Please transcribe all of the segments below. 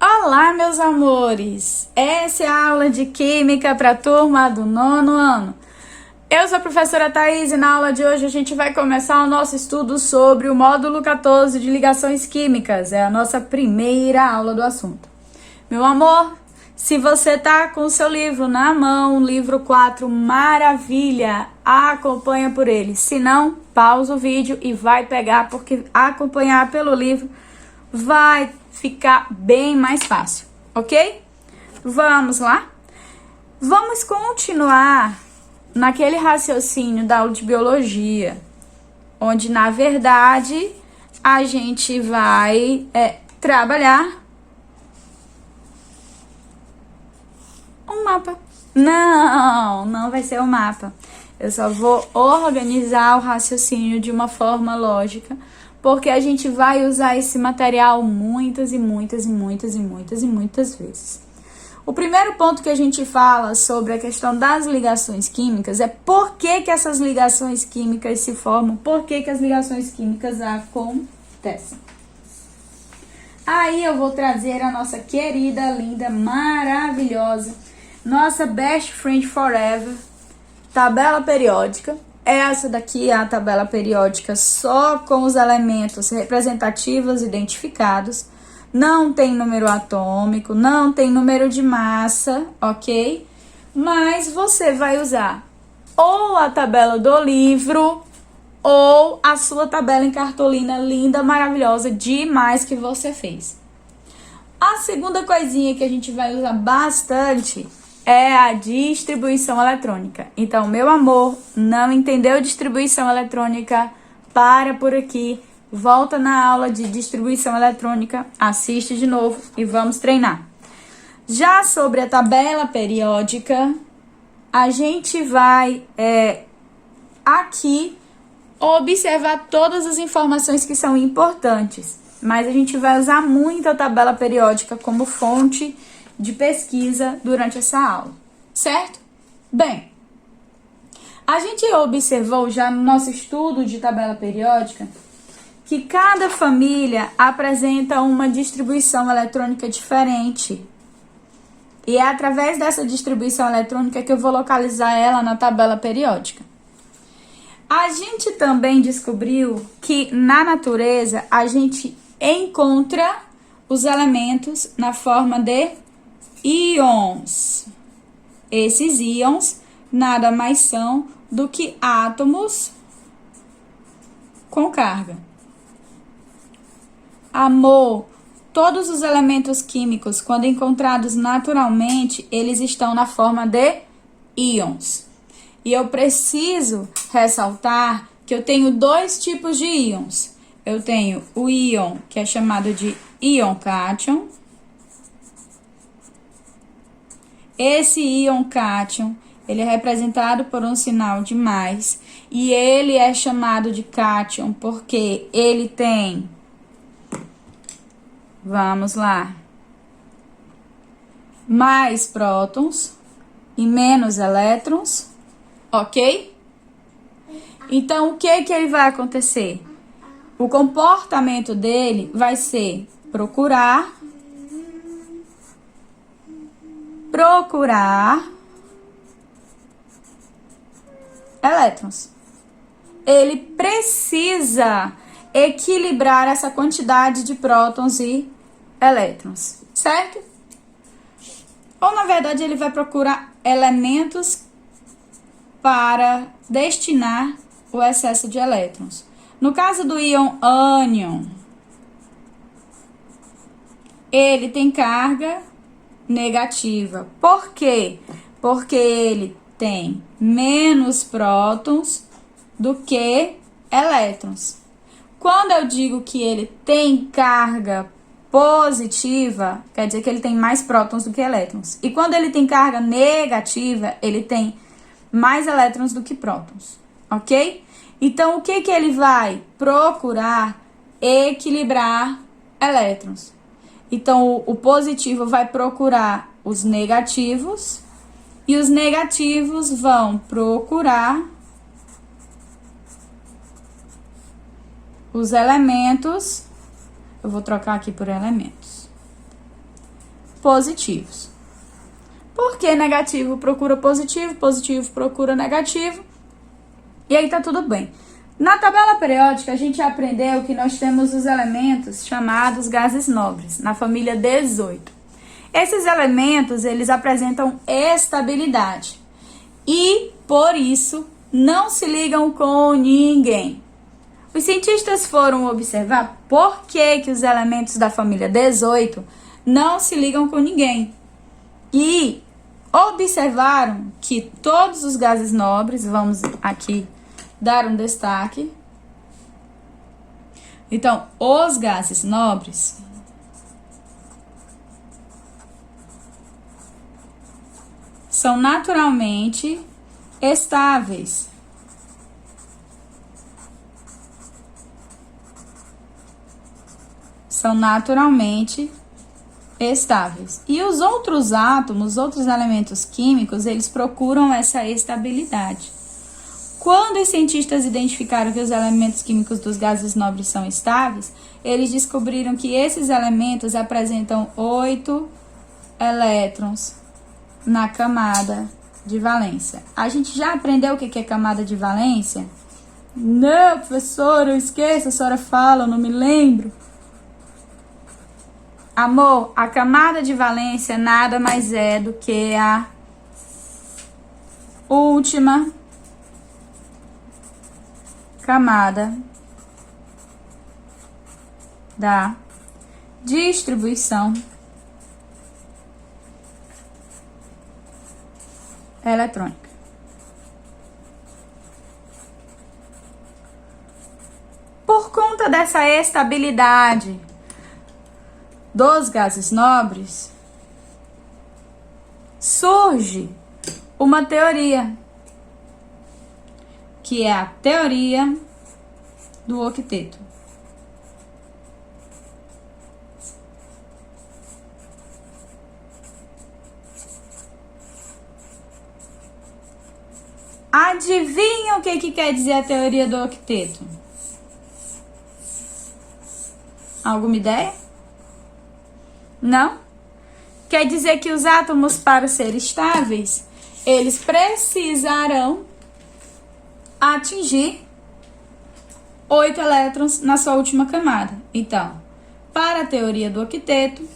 Olá, meus amores! Essa é a aula de Química para a turma do 9º ano. Eu sou a professora Thaís e na aula de hoje a gente vai começar o nosso estudo sobre o módulo 14 de ligações químicas. É a nossa primeira aula do assunto. Meu amor, se você tá com o seu livro na mão, livro 4, maravilha! Acompanha por ele. Se não, pausa o vídeo e vai pegar, porque acompanhar pelo livro vai ficar bem mais fácil, ok? Vamos lá? Vamos continuar naquele raciocínio da aula de biologia, onde, na verdade, a gente vai trabalhar um mapa. Não vai ser um mapa. Eu só vou organizar o raciocínio de uma forma lógica, porque a gente vai usar esse material muitas vezes. O primeiro ponto que a gente fala sobre a questão das ligações químicas é por que essas ligações químicas se formam, por que as ligações químicas acontecem. Aí eu vou trazer a nossa querida, linda, maravilhosa, nossa best friend forever, tabela periódica. Essa daqui é a tabela periódica só com os elementos representativos identificados. Não tem número atômico, não tem número de massa, ok? Mas você vai usar ou a tabela do livro ou a sua tabela em cartolina linda, maravilhosa, demais que você fez. A segunda coisinha que a gente vai usar bastante é a distribuição eletrônica. Então, meu amor, não entendeu distribuição eletrônica? Para por aqui, volta na aula de distribuição eletrônica, assiste de novo e vamos treinar. Já sobre a tabela periódica, a gente vai aqui observar todas as informações que são importantes, mas a gente vai usar muito a tabela periódica como fonte de pesquisa durante essa aula, certo? Bem, a gente observou já no nosso estudo de tabela periódica que cada família apresenta uma distribuição eletrônica diferente. E é através dessa distribuição eletrônica que eu vou localizar ela na tabela periódica. A gente também descobriu que na natureza a gente encontra os elementos na forma de íons. Esses íons nada mais são do que átomos com carga. Amor, todos os elementos químicos, quando encontrados naturalmente, eles estão na forma de íons. E eu preciso ressaltar que eu tenho dois tipos de íons. Eu tenho o íon que é chamado de íon cátion. Esse íon cátion, ele é representado por um sinal de mais, e ele é chamado de cátion porque ele tem, vamos lá, mais prótons e menos elétrons, ok? Então, o que ele vai acontecer? O comportamento dele vai ser procurar elétrons. Ele precisa equilibrar essa quantidade de prótons e elétrons, certo? Ou, na verdade, ele vai procurar elementos para destinar o excesso de elétrons. No caso do íon ânion, ele tem carga negativa. Por quê? Porque ele tem menos prótons do que elétrons. Quando eu digo que ele tem carga positiva, quer dizer que ele tem mais prótons do que elétrons. E quando ele tem carga negativa, ele tem mais elétrons do que prótons, ok? Então, o que ele vai procurar? Equilibrar elétrons. Então, o positivo vai procurar os negativos e os negativos vão procurar os elementos. Eu vou trocar aqui por elementos. positivos. Porque negativo procura positivo, positivo procura negativo, e aí tá tudo bem. Na tabela periódica, a gente aprendeu que nós temos os elementos chamados gases nobres, na família 18. Esses elementos, eles apresentam estabilidade e, por isso, não se ligam com ninguém. Os cientistas foram observar por que os elementos da família 18 não se ligam com ninguém. E observaram que todos os gases nobres, vamos aqui dar um destaque. Então, os gases nobres são naturalmente estáveis. São naturalmente estáveis. E os outros átomos, outros elementos químicos, eles procuram essa estabilidade. Quando os cientistas identificaram que os elementos químicos dos gases nobres são estáveis, eles descobriram que esses elementos apresentam 8 elétrons na camada de valência. A gente já aprendeu o que é camada de valência? Não, professora, eu esqueço, a senhora fala, eu não me lembro. Amor, a camada de valência nada mais é do que a última camada da distribuição eletrônica. Por conta dessa estabilidade dos gases nobres, surge uma teoria, que é a teoria do octeto. Adivinha o que quer dizer a teoria do octeto? Alguma ideia? Não? Quer dizer que os átomos, para serem estáveis, eles precisarão atingir 8 elétrons na sua última camada. Então, para a teoria do octeto,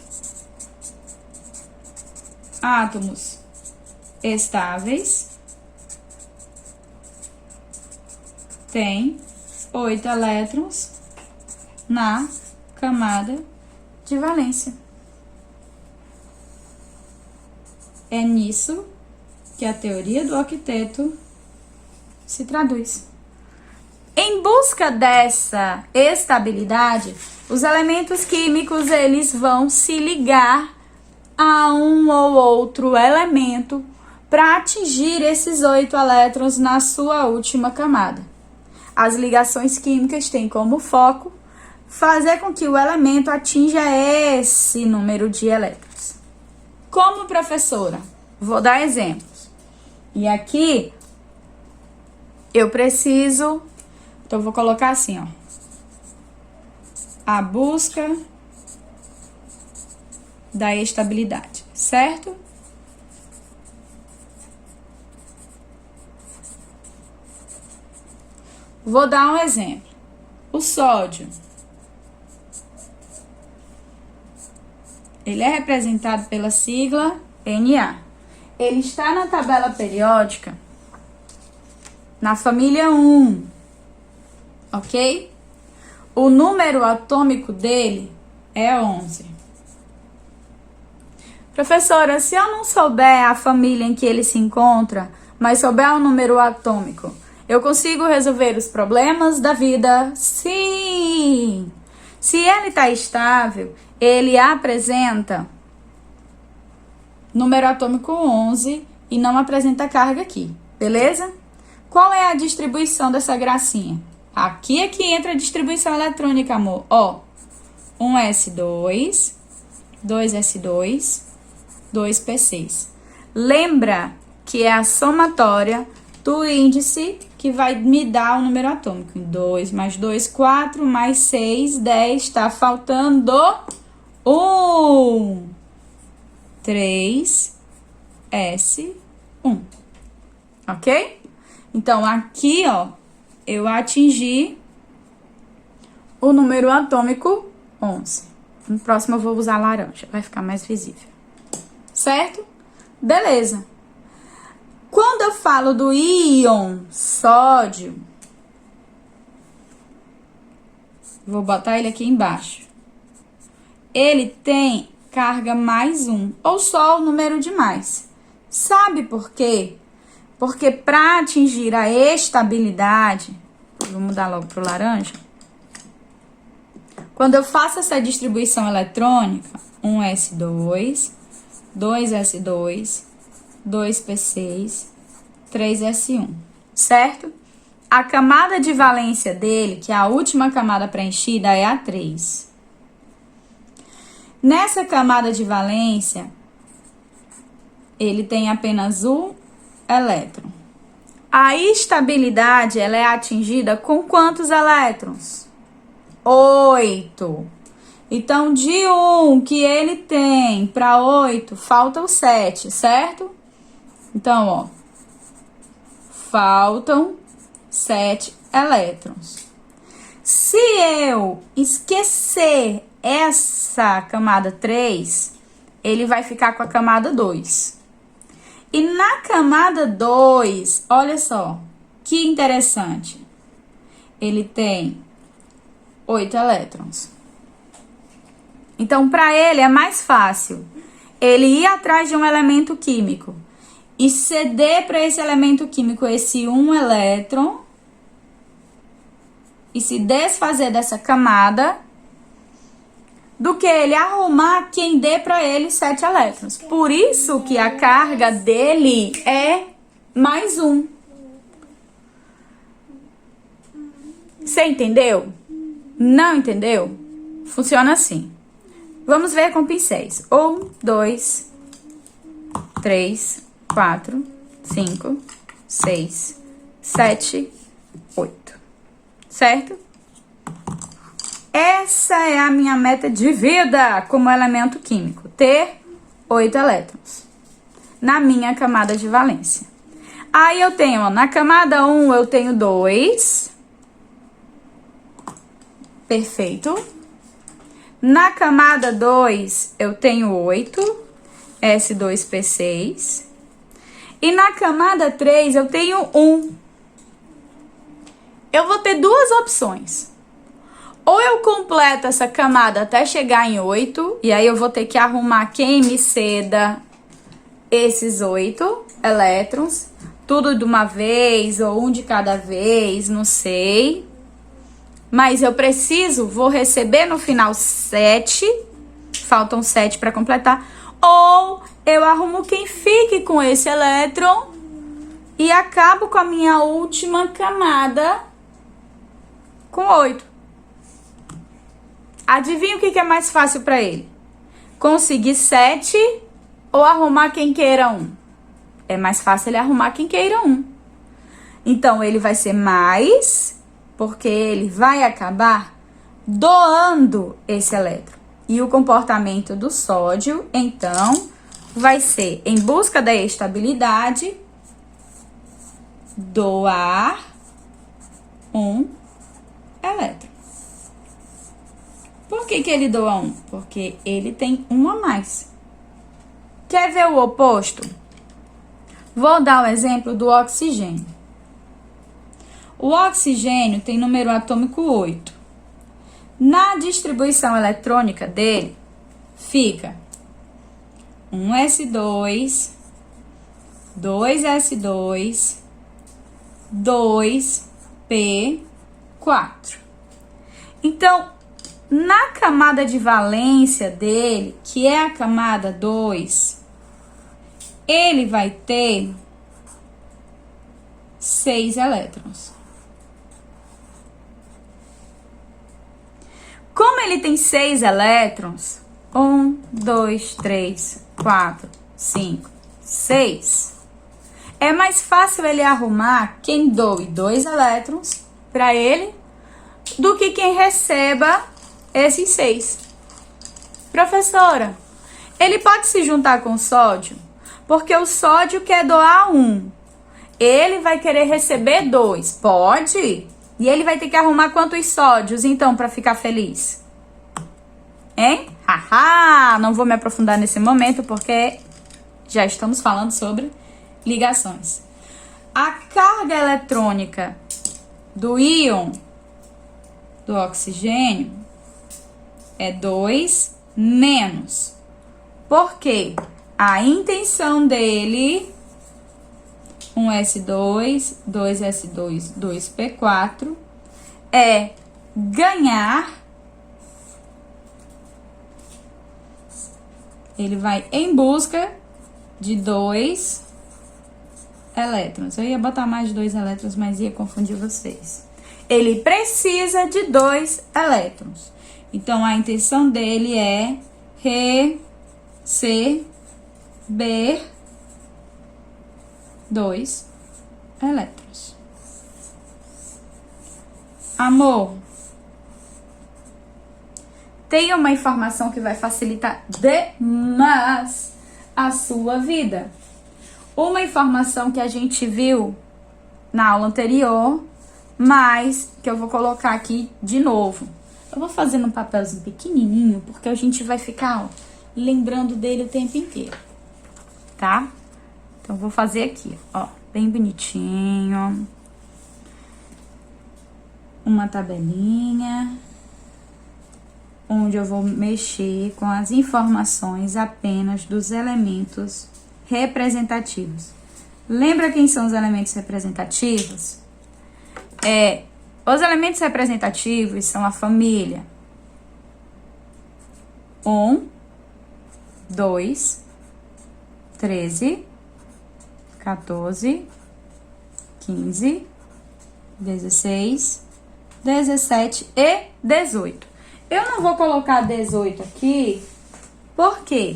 átomos estáveis têm 8 elétrons na camada de valência. É nisso que a teoria do octeto se traduz. Em busca dessa estabilidade, os elementos químicos eles vão se ligar a um ou outro elemento para atingir esses 8 elétrons na sua última camada. As ligações químicas têm como foco fazer com que o elemento atinja esse número de elétrons. Como professora, vou dar exemplos. E aqui eu preciso, então vou colocar assim, ó. A busca da estabilidade, certo? Vou dar um exemplo. O sódio. Ele é representado pela sigla Na. Ele está na tabela periódica na família 1, ok? O número atômico dele é 11. Professora, se eu não souber a família em que ele se encontra, mas souber o número atômico, eu consigo resolver os problemas da vida? Sim! Se ele está estável, ele apresenta número atômico 11 e não apresenta carga aqui, beleza? Qual é a distribuição dessa gracinha? Aqui é que entra a distribuição eletrônica, amor. Ó, 1s2, 2s2, 2p6. Lembra que é a somatória do índice que vai me dar o número atômico. 2 mais 2, 4, mais 6, 10. Tá faltando 1. 3s1. Ok? Então, aqui, ó, eu atingi o número atômico 11. No próximo eu vou usar laranja, vai ficar mais visível. Certo? Beleza. Quando eu falo do íon sódio, vou botar ele aqui embaixo. Ele tem carga mais 1, ou só o número de mais. Sabe por quê? Porque para atingir a estabilidade, vou mudar logo para o laranja. Quando eu faço essa distribuição eletrônica, 1s2, 2s2, 2p6, 3s1, certo? A camada de valência dele, que é a última camada preenchida, é a 3. Nessa camada de valência, ele tem apenas um elétron. A estabilidade, ela é atingida com quantos elétrons? 8. Então, de 1 que ele tem para 8, faltam 7, certo? Então, ó, faltam 7 elétrons. Se eu esquecer essa camada 3, ele vai ficar com a camada 2. E na camada 2, olha só, que interessante. Ele tem 8 elétrons. Então, para ele é mais fácil ele ir atrás de um elemento químico e ceder para esse elemento químico esse 1 elétron e se desfazer dessa camada do que ele arrumar quem dê para ele 7 elétrons. Por isso que a carga dele é mais 1. Você entendeu? Não entendeu? Funciona assim. Vamos ver com pincéis. 1, 2, 3, 4, 5, 6, 7, 8. Certo? Essa é a minha meta de vida como elemento químico. Ter 8 elétrons na minha camada de valência. Aí eu tenho, ó, na camada 1 eu tenho 2. Perfeito. Na camada 2 eu tenho 8. S2P6. E na camada 3 eu tenho 1. Eu vou ter duas opções. Ou eu completo essa camada até chegar em 8, e aí eu vou ter que arrumar quem me ceda esses 8 elétrons, tudo de uma vez, ou um de cada vez, não sei. Mas eu vou receber no final 7, faltam 7 para completar. Ou eu arrumo quem fique com esse elétron e acabo com a minha última camada com 8. Adivinha o que é mais fácil para ele? Conseguir 7 ou arrumar quem queira 1? É mais fácil ele arrumar quem queira 1. Então, ele vai ser mais, porque ele vai acabar doando esse elétron. E o comportamento do sódio, então, vai ser, em busca da estabilidade, doar um elétron. Por que ele doa 1? Porque ele tem 1 a mais. Quer ver o oposto? Vou dar o exemplo do oxigênio. O oxigênio tem número atômico 8. Na distribuição eletrônica dele, fica 1s2, 2s2, 2p4. Então, na camada de valência dele, que é a camada 2, ele vai ter 6 elétrons. Como ele tem 6 elétrons, 1, 2, 3, 4, 5, 6, é mais fácil ele arrumar quem doe 2 elétrons para ele do que quem receba esses 6. Professora, Ele pode se juntar com o sódio, porque o sódio quer doar 1. Ele vai querer receber 2. Pode? E ele vai ter que arrumar quantos sódios, então, para ficar feliz? Hein? Haha! Não vou me aprofundar nesse momento, porque já estamos falando sobre ligações. A carga eletrônica do íon do oxigênio é 2 menos. Porque a intenção dele, 1s2, 2s2, 2p4, é ganhar. Ele vai em busca de 2 elétrons. Eu ia botar mais de 2 elétrons, mas ia confundir vocês. Ele precisa de 2 elétrons. Então, a intenção dele é receber 2 elétrons. Amor, tem uma informação que vai facilitar demais a sua vida. Uma informação que a gente viu na aula anterior, mas que eu vou colocar aqui de novo. Eu vou fazer num papelzinho pequenininho, porque a gente vai ficar, ó, lembrando dele o tempo inteiro, tá? Então, vou fazer aqui, ó, bem bonitinho. Uma tabelinha, onde eu vou mexer com as informações apenas dos elementos representativos. Lembra quem são os elementos representativos? Os elementos representativos são a família 1, 2, 13, 14, 15, 16, 17 e 18. Eu não vou colocar 18 aqui, porque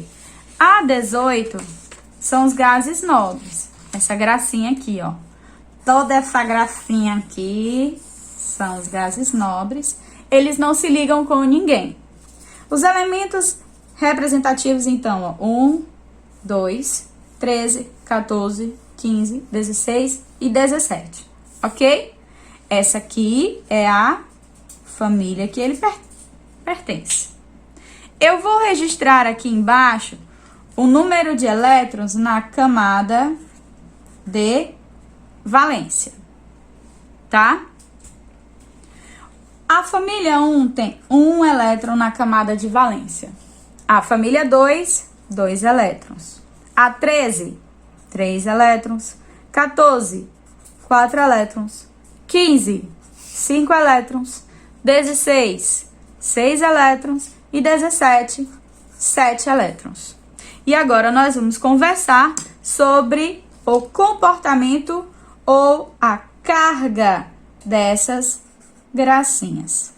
a 18 são os gases nobres. Essa gracinha aqui, ó. Toda essa gracinha aqui são os gases nobres. Eles não se ligam com ninguém. Os elementos representativos, então, ó. 1, 2, 13, 14, 15, 16 e 17. Ok? Essa aqui é a família que ele pertence. Eu vou registrar aqui embaixo o número de elétrons na camada de valência, tá? A família 1 tem 1 elétron na camada de valência. A família 2, 2 elétrons. A 13, 3 elétrons. 14, 4 elétrons. 15, 5 elétrons. 16, 6 elétrons. E 17, 7 elétrons. E agora nós vamos conversar sobre o comportamento ou a carga dessas gracinhas.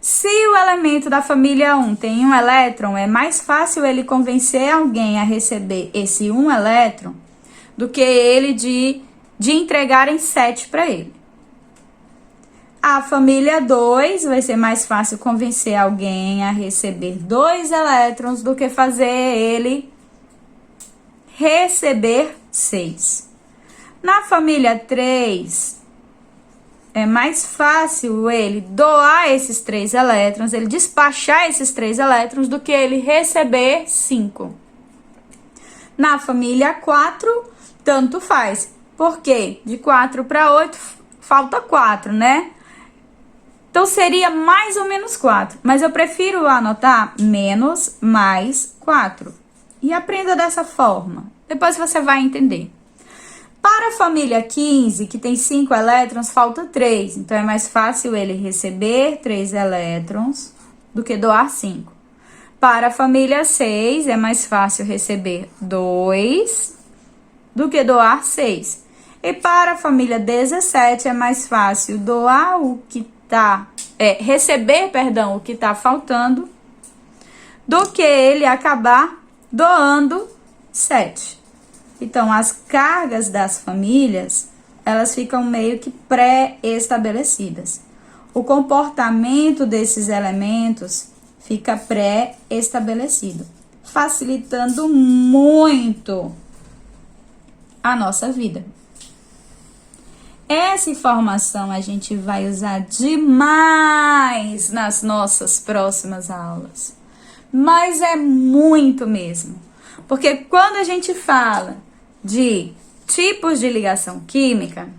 Se o elemento da família 1 tem 1 elétron, é mais fácil ele convencer alguém a receber esse 1 elétron do que ele de entregarem 7 para ele. A família 2 vai ser mais fácil convencer alguém a receber 2 elétrons do que fazer ele receber 6. Na família 3, é mais fácil ele doar esses 3 elétrons, ele despachar esses 3 elétrons do que ele receber 5. Na família 4, tanto faz. Por quê? De 4 para 8, falta 4, né? Então, seria mais ou menos 4. Mas eu prefiro anotar menos mais 4. E aprenda dessa forma. Depois você vai entender. Para a família 15, que tem 5 elétrons, falta 3. Então, é mais fácil ele receber 3 elétrons do que doar 5. Para a família 6, é mais fácil receber 2 do que doar 6. E para a família 17, é mais fácil doar o que receber, o que tá faltando, do que ele acabar doando 7. Então, as cargas das famílias, elas ficam meio que pré-estabelecidas. O comportamento desses elementos fica pré-estabelecido, facilitando muito a nossa vida. Essa informação a gente vai usar demais nas nossas próximas aulas. Mas é muito mesmo. Porque quando a gente fala de tipos de ligação química,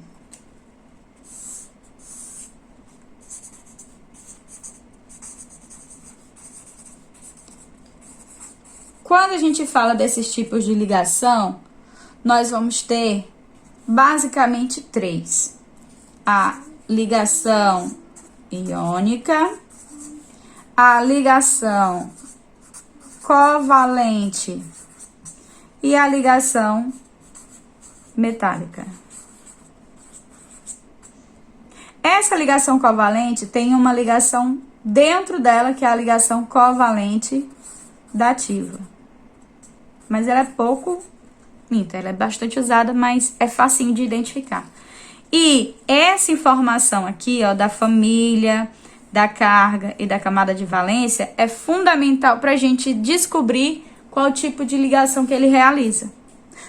quando a gente fala desses tipos de ligação, nós vamos ter basicamente 3. A ligação iônica, a ligação covalente e a ligação metálica. Essa ligação covalente tem uma ligação dentro dela, que é a ligação covalente dativa. Mas ela é ela é bastante usada, mas é facinho de identificar. E essa informação aqui, ó, da família, da carga e da camada de valência é fundamental para a gente descobrir qual tipo de ligação que ele realiza.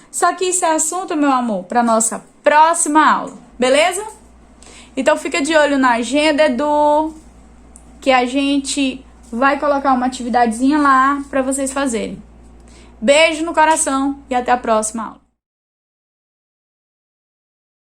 Só que isso é assunto, meu amor, para nossa próxima aula, beleza? Então fica de olho na agenda, Edu, que a gente vai colocar uma atividadezinha lá para vocês fazerem. Beijo no coração e até a próxima aula.